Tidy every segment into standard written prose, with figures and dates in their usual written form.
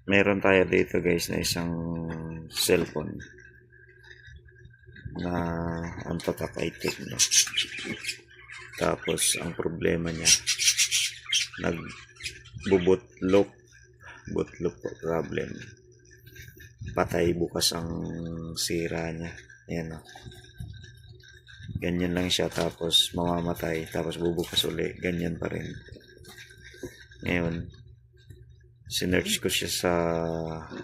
Meron tayo dito guys na isang cellphone na ang tatak ay Tecno. Tapos ang problema niya, bootloop problem. Patay bukas ang sira niya. Ayan o. Ganyan lang siya, tapos mamamatay, tapos bubukas uli. Ganyan pa rin. Ngayon, sinearch ko siya sa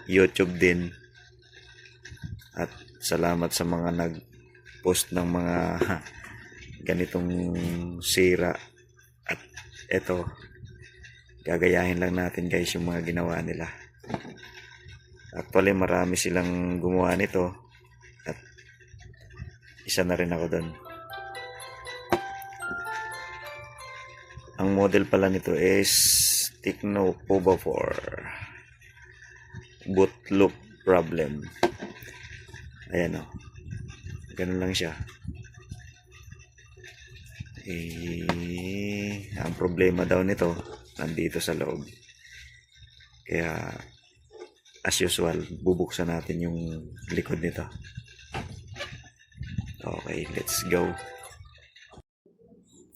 YouTube din. At salamat sa mga nag-post ng mga ganitong sira. At eto, gagayahin lang natin guys yung mga ginawa nila. Actually, marami silang gumawa nito. At isa na rin ako doon. Ang model pala nito is Tecno Povo 4 bootloop problem. Ayan o. Ganun lang siya. Ang problema daw nito nandito sa loob. Kaya as usual, bubuksan natin yung likod nito. Okay, let's go.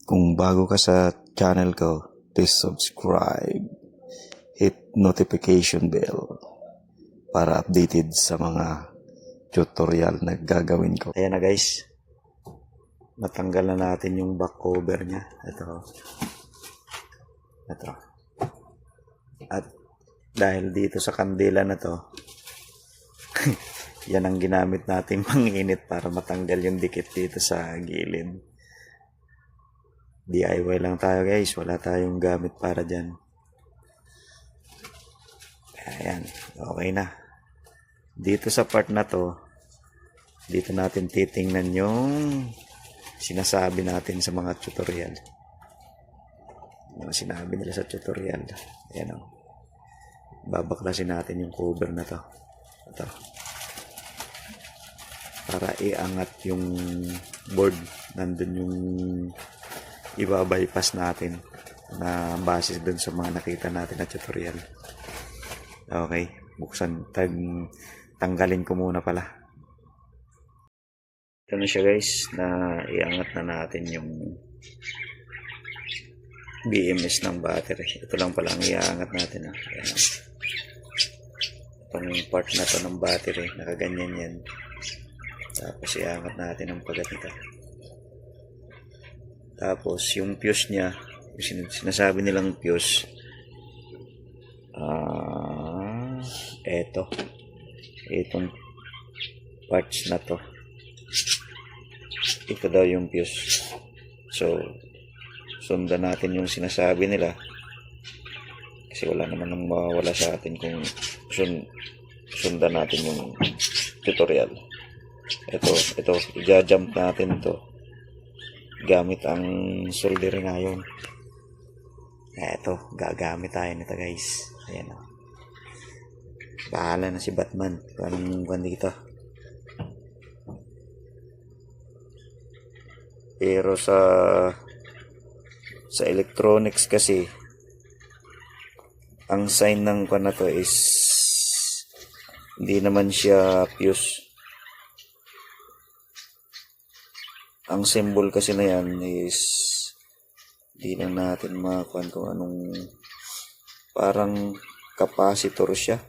Kung bago ka sa channel ko, please subscribe. Hit notification bell para updated sa mga tutorial na gagawin ko. Ayan na guys. Natanggal na natin yung back cover niya. Ito. At dahil dito sa kandila na to, yan ang ginamit nating panginit para matanggal yung dikit dito sa gilid. DIY lang tayo guys, wala tayong gamit para dyan. Ayan, okay na. Dito sa part na to, dito natin titingnan yung sinasabi natin sa mga tutorial. Yung sinabi nila sa tutorial. Ayan o. Babaklasin natin yung cover na to. Ito. Para iangat yung board. Nandun yung iba-bypass natin na base dun sa mga nakita natin na tutorial. Okay, buksan, tanggalin ko muna pala. Ito na siya guys, na iangat na natin yung BMS ng battery. Ito lang pala ang iangat natin. Ayan. Itong part na to ng battery, nakaganyan yan. Tapos iangat natin ang pagat nito. Tapos yung fuse niya, yung sinasabi nilang fuse, itong parts na to, ito daw yung fuse. So sundan natin yung sinasabi nila, kasi wala naman nang mawawala sa atin kung sundan natin yung tutorial. Ito i-jump natin to gamit ang soldering iron. Eto, gagamit tayo nito guys. Ayan o. Bahala na si Batman. Anong buwan dito. Pero sa electronics kasi, ang sign ng kuwan na to is hindi naman siya fuse. Ang symbol kasi na yan is hindi lang natin makakuan kung anong, parang capacitor siya.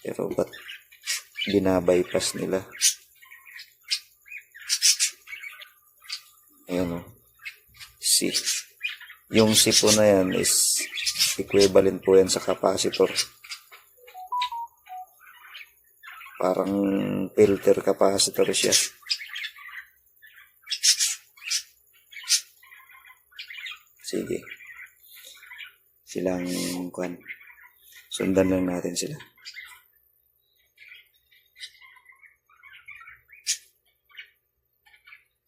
Pero ba't binabypass nila? Ayan o. C. Yung C po na yan is equivalent po yan sa capacitor. Parang filter capacitor siya. Sige. Silang kuan. Sundan lang natin sila.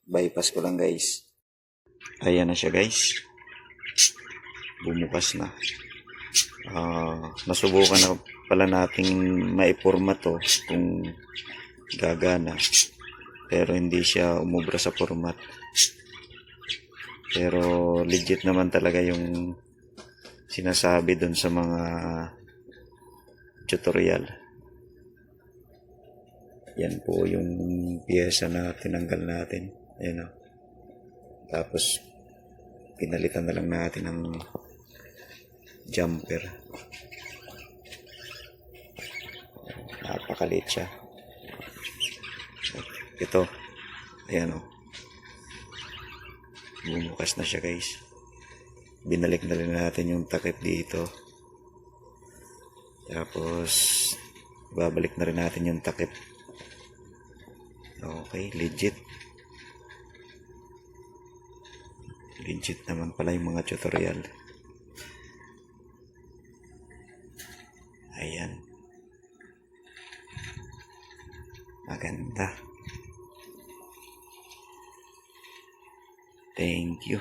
Bypass ko lang guys. Ayan na siya guys. Bumukas na. Nasubukan na pala nating maiporma to kung gagana. Pero hindi siya umubra sa format. Pero legit naman talaga yung sinasabi dun sa mga tutorial. Yan po yung pyesa na tinanggal natin. Ayan o. Tapos, pinalitan na lang natin ng jumper. Napakaliit siya. Ito. Ayan o. Bumukas na siya guys. Binalik na lang natin yung takip dito. Tapos, babalik na rin natin yung takip. Okay, legit. Legit naman pala yung mga tutorial. Ayan. Maganda. Thank you.